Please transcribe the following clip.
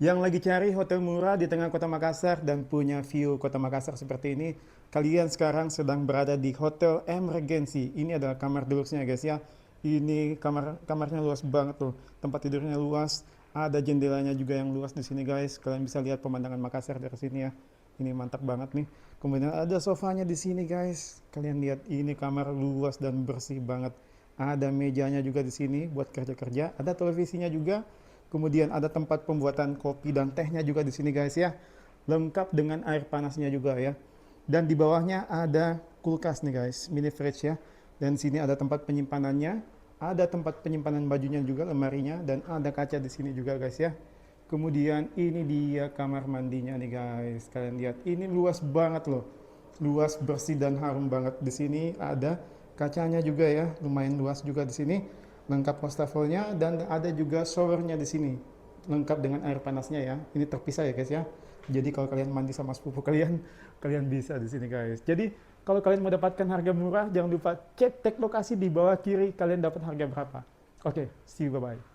Yang lagi cari hotel murah di tengah kota Makassar dan punya view kota Makassar seperti ini, kalian sekarang sedang berada di Hotel M Regency. Ini adalah kamar deluxe-nya guys ya. Ini kamarnya luas banget tuh. Tempat tidurnya luas, ada jendelanya juga yang luas di sini guys. Kalian bisa lihat pemandangan Makassar dari sini ya. Ini mantap banget nih. Kemudian ada sofanya di sini guys. Kalian lihat ini kamar luas dan bersih banget. Ada mejanya juga di sini buat kerja-kerja. Ada televisinya juga. Kemudian ada tempat pembuatan kopi dan tehnya juga di sini guys ya. Lengkap dengan air panasnya juga ya. Dan di bawahnya ada kulkas nih guys, mini fridge ya. Dan sini ada tempat penyimpanannya, ada tempat penyimpanan bajunya juga, lemarinya, dan ada kaca di sini juga guys ya. Kemudian ini dia kamar mandinya nih guys. Kalian lihat, ini luas banget loh. Luas, bersih dan harum banget. Di sini ada kacanya juga ya, lumayan luas juga di sini. Lengkap wastafelnya dan ada juga showernya di sini. Lengkap dengan air panasnya ya. Ini terpisah ya guys ya. Jadi kalau kalian mandi sama sepupu kalian, kalian bisa di sini guys. Jadi kalau kalian mau dapatkan harga murah, jangan lupa cek lokasi di bawah kiri kalian dapat harga berapa. Oke, see you, bye bye.